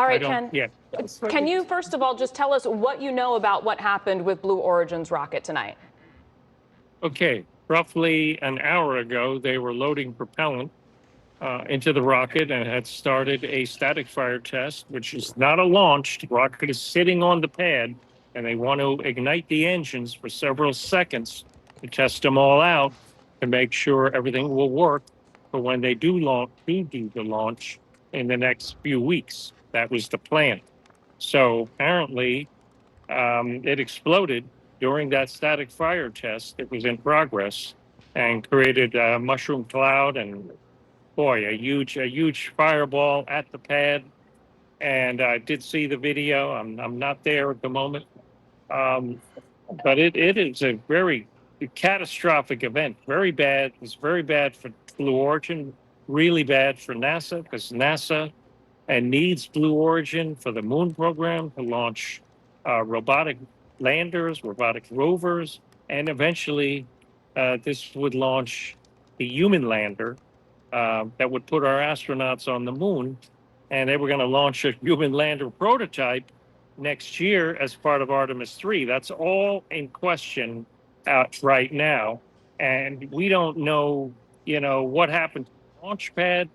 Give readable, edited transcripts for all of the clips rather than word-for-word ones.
All I right, don't, Ken. yeah. Can you, first of all, just tell us what you know about what happened with Blue Origin's rocket tonight? Okay, roughly an hour ago, they were loading propellant into the rocket and had started a static fire test, which is not a launch. The rocket is sitting on the pad, and they want to ignite the engines for several seconds to test them all out to make sure everything will work for when they do do the launch in the next few weeks. That was the plan. So apparently, it exploded during that static fire test that was in progress and created a mushroom cloud and boy, a huge fireball at the pad. And I did see the video. I'm not there at the moment, um, but it is a very catastrophic event. Very bad. It's very bad for Blue Origin. Really bad for NASA because NASA needs Blue Origin for the moon program to launch robotic landers, robotic rovers, and eventually this would launch the human lander that would put our astronauts on the moon. And they were going to launch a human lander prototype next year as part of Artemis 3. That's all in question right now. And we don't know, what happened to the launch pad.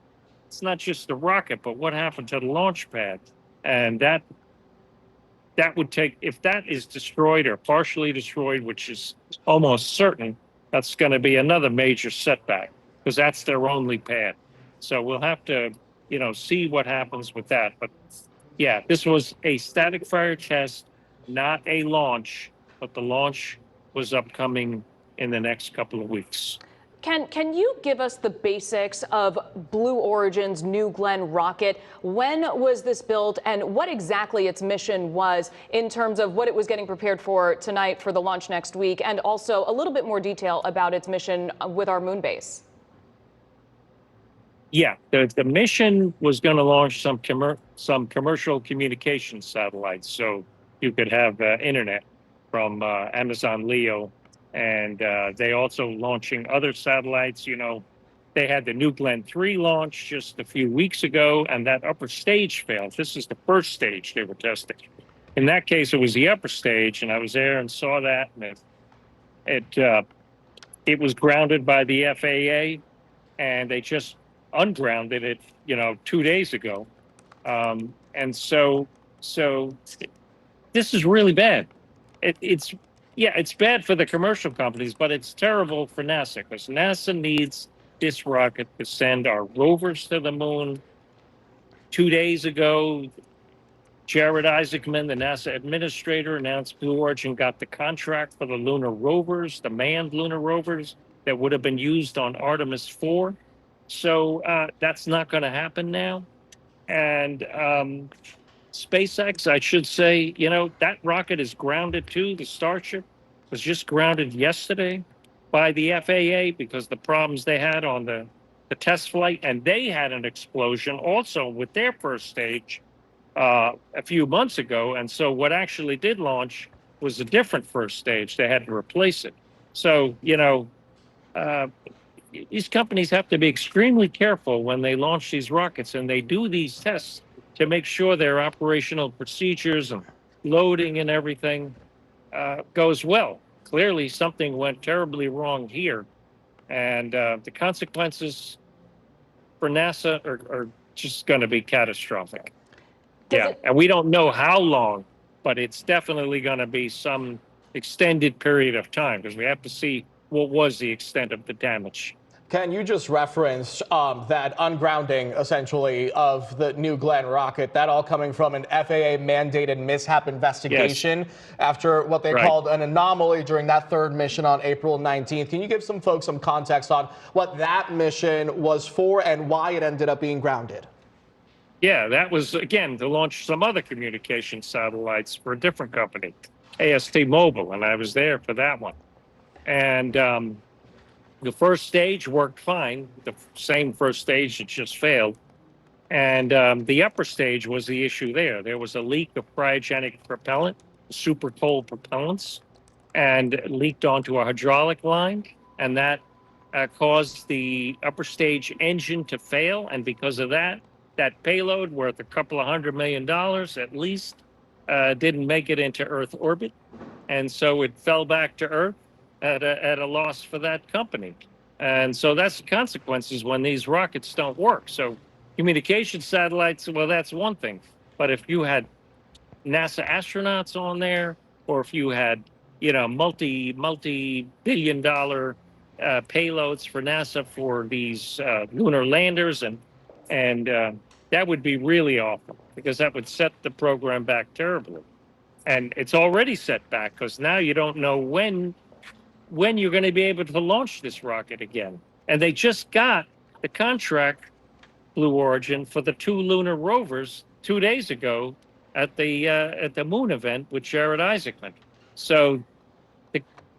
It's not just the rocket, but what happened to the launch pad. And that would take, if that is destroyed or partially destroyed, which is almost certain, that's going to be another major setback because that's their only pad. So we'll have to, see what happens with that. But yeah, this was a static fire test, not a launch, but the launch was upcoming in the next couple of weeks. Can you give us the basics of Blue Origin's New Glenn rocket? When was this built and what exactly its mission was in terms of what it was getting prepared for tonight for the launch next week, and also a little bit more detail about its mission with our moon base? Yeah, the mission was going to launch some commercial communication satellites, so you could have internet from Amazon Leo, and they also launching other satellites. They had the New Glenn 3 launch just a few weeks ago, and that upper stage failed. This is the first stage they were testing. In that case, it was the upper stage, and I was there and saw that, and it was grounded by the FAA, and they just ungrounded it, 2 days ago. And so this is really bad. It's bad for the commercial companies, but it's terrible for NASA because NASA needs this rocket to send our rovers to the moon. 2 days ago, Jared Isaacman, the NASA administrator, announced Blue Origin got the contract for the lunar rovers, the manned lunar rovers that would have been used on Artemis 4. So that's not going to happen now. And SpaceX, I should say, that rocket is grounded too. The Starship was just grounded yesterday by the FAA because the problems they had on the test flight. And they had an explosion also with their first stage a few months ago. And so what actually did launch was a different first stage. They had to replace it. So, these companies have to be extremely careful when they launch these rockets, and they do these tests to make sure their operational procedures and loading and everything goes well. Clearly, something went terribly wrong here, and the consequences for NASA are just going to be catastrophic. And we don't know how long, but it's definitely going to be some extended period of time because we have to see what was the extent of the damage. Ken, you just referenced that ungrounding, essentially, of the New Glenn rocket, that all coming from an FAA-mandated mishap investigation after what they called an anomaly during that third mission on April 19th. Can you give some folks some context on what that mission was for and why it ended up being grounded? Yeah, that was, again, to launch some other communication satellites for a different company, AST Mobile, and I was there for that one. And the first stage worked fine, the same first stage that just failed. And the upper stage was the issue there. There was a leak of cryogenic propellant, super cold propellants, and it leaked onto a hydraulic line. And that caused the upper stage engine to fail. And because of that, that payload worth a couple of $100 million at least didn't make it into Earth orbit. And so it fell back to Earth at a loss for that company. And so that's the consequences when these rockets don't work. So communication satellites, well, that's one thing. But if you had NASA astronauts on there, or if you had, multi-billion dollar payloads for NASA for these lunar landers, and that would be really awful, because that would set the program back terribly. And it's already set back, because now you don't know when you're going to be able to launch this rocket again. And they just got the contract, Blue Origin, for the 2 lunar rovers 2 days ago at the moon event with Jared Isaacman. So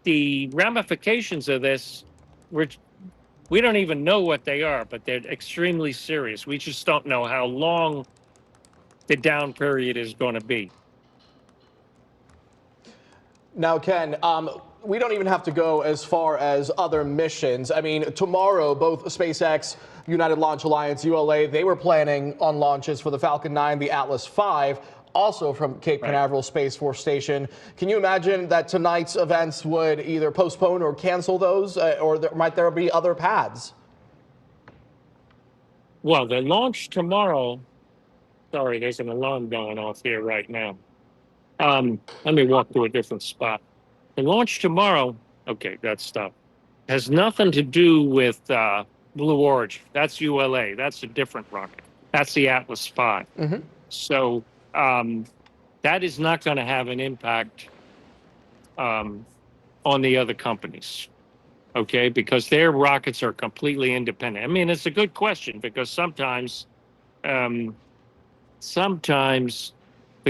the ramifications of this, we don't even know what they are, but they're extremely serious. We just don't know how long the down period is going to be. Now, Ken, we don't even have to go as far as other missions. I mean, tomorrow, both SpaceX, United Launch Alliance, ULA, they were planning on launches for the Falcon 9, the Atlas V, also from Cape Canaveral Space Force Station. Can you imagine that tonight's events would either postpone or cancel those, or might there be other paths? Well, the launch tomorrow, sorry, there's an alarm going off here right now. Let me walk to a different spot. The launch tomorrow, okay, that stuff, has nothing to do with Blue Origin. That's ULA. That's a different rocket. That's the Atlas V. Mm-hmm. So that is not going to have an impact on the other companies, okay? Because their rockets are completely independent. I mean, it's a good question, because sometimes the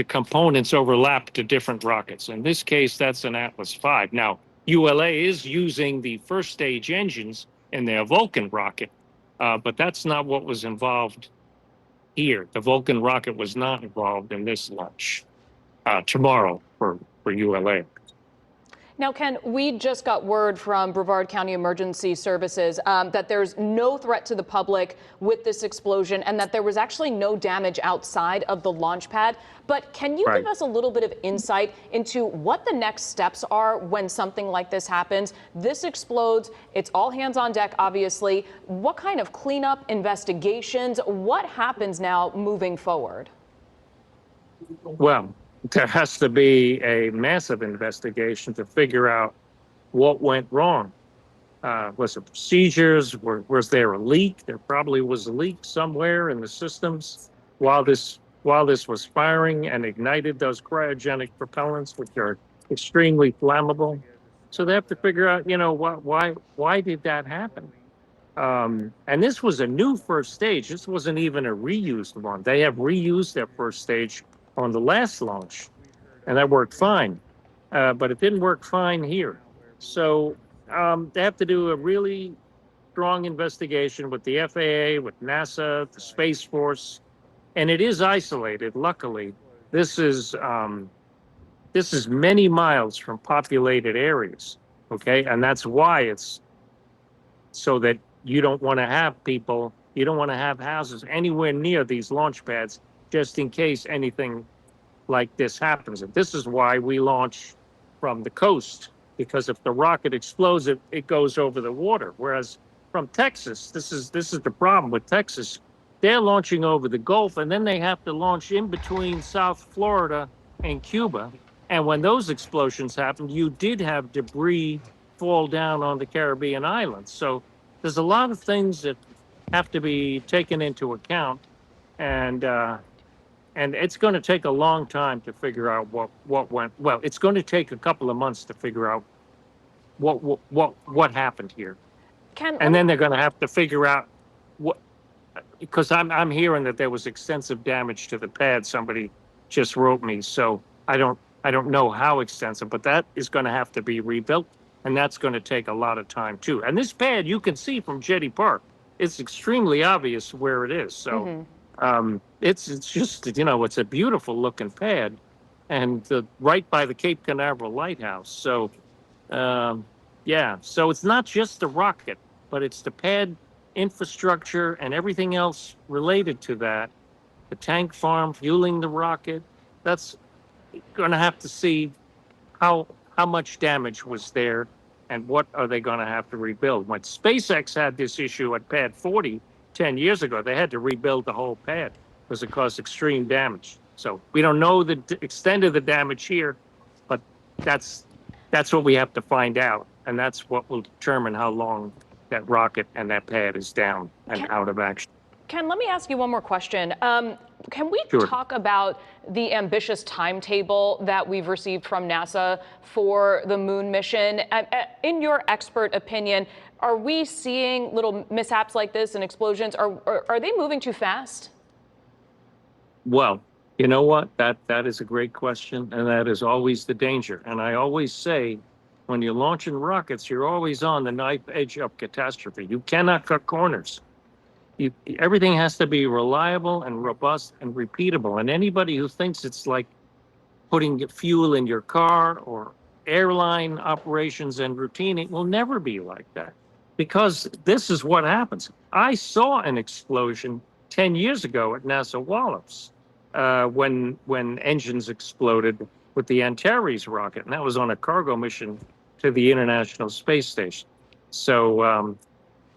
components overlap to different rockets. In this case, that's an Atlas V. Now, ULA is using the first stage engines in their Vulcan rocket, but that's not what was involved here. The Vulcan rocket was not involved in this launch tomorrow for ULA. Now, Ken, we just got word from Brevard County Emergency Services that there's no threat to the public with this explosion, and that there was actually no damage outside of the launch pad. But can you give us a little bit of insight into what the next steps are when something like this happens? This explodes. It's all hands on deck, obviously. What kind of cleanup, investigations? What happens now moving forward? Well, there has to be a massive investigation to figure out what went wrong. Was it procedures? Was there a leak? There probably was a leak somewhere in the systems while this was firing and ignited those cryogenic propellants, which are extremely flammable. So they have to figure out, why did that happen? And this was a new first stage. This wasn't even a reused one. They have reused their first stage on the last launch, and that worked fine. But it didn't work fine here. So they have to do a really strong investigation with the FAA, with NASA, the Space Force, and it is isolated. Luckily, this is many miles from populated areas. Okay, and that's why it's so that you don't want to have people, you don't want to have houses anywhere near these launch pads, just in case anything like this happens. And this is why we launch from the coast, because if the rocket explodes, it goes over the water. Whereas from Texas, this is the problem with Texas. They're launching over the Gulf, and then they have to launch in between South Florida and Cuba. And when those explosions happened, you did have debris fall down on the Caribbean islands. So there's a lot of things that have to be taken into account, and it's going to take a long time to figure out what went well. It's going to take a couple of months to figure out what happened here, and then they're going to have to figure out what, because I'm hearing that there was extensive damage to the pad. Somebody just wrote me, so I don't know how extensive, but that is going to have to be rebuilt. And that's going to take a lot of time, too. And this pad, you can see from Jetty Park, it's extremely obvious where it is. So it's just, it's a beautiful looking pad, and right by the Cape Canaveral Lighthouse. So, so it's not just the rocket, but it's the pad infrastructure and everything else related to that the tank farm fueling the rocket. That's going to have to see how much damage was there and what are they going to have to rebuild. When SpaceX had this issue at Pad 40 10 years ago, they had to rebuild the whole pad because it caused extreme damage. So we don't know the extent of the damage here, but that's what we have to find out. And that's what will determine how long that rocket and that pad is down and out of action. Ken, let me ask you one more question. Can we Sure. talk about the ambitious timetable that we've received from NASA for the moon mission? In your expert opinion, are we seeing little mishaps like this and explosions? Are they moving too fast? Well, you know what? That is a great question, and that is always the danger. And I always say, when you're launching rockets, you're always on the knife edge of catastrophe. You cannot cut corners. Everything has to be reliable and robust and repeatable. And anybody who thinks it's like putting fuel in your car or airline operations and routine, it will never be like that. Because this is what happens. I saw an explosion 10 years ago at NASA Wallops when engines exploded with the Antares rocket. And that was on a cargo mission to the International Space Station. So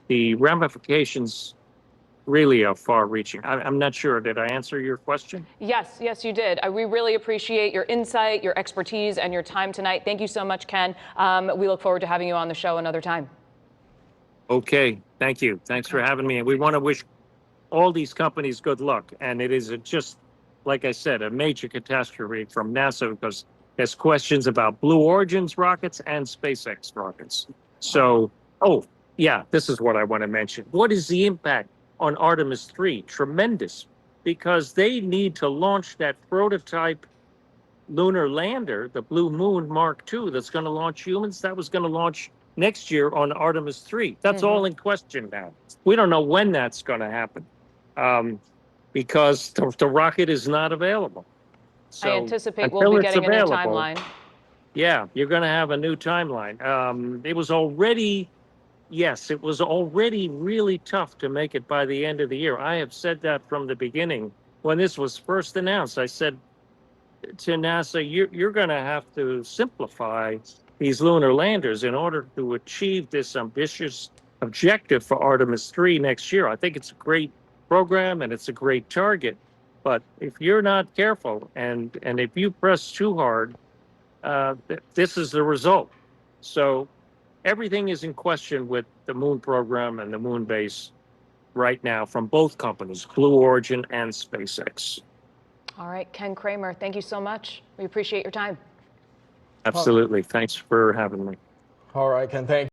the ramifications really are far-reaching. I'm not sure. Did I answer your question? Yes, you did. We really appreciate your insight, your expertise, and your time tonight. Thank you so much, Ken. We look forward to having you on the show another time. Okay, thank you. Thanks for having me. And we want to wish all these companies good luck. And it is just, like I said, a major catastrophe from NASA because there's questions about Blue Origin's rockets and SpaceX rockets. So, oh, yeah, this is what I want to mention. What is the impact on Artemis 3? Tremendous, because they need to launch that prototype lunar lander, the Blue Moon Mark II, that's going to launch humans. That was going to launch next year on Artemis 3. That's all in question now. We don't know when that's going to happen because the rocket is not available. So I anticipate we'll be getting a new timeline. Yeah, you're going to have a new timeline. It was already really tough to make it by the end of the year. I have said that from the beginning. When this was first announced, I said to NASA, you're going to have to simplify these lunar landers in order to achieve this ambitious objective for Artemis 3 next year. I think it's a great program and it's a great target. But if you're not careful and if you press too hard, this is the result. So everything is in question with the moon program and the moon base right now from both companies, Blue Origin and SpaceX. All right, Ken Kremer, thank you so much. We appreciate your time. Absolutely. Thanks for having me. All right, Ken, thank you.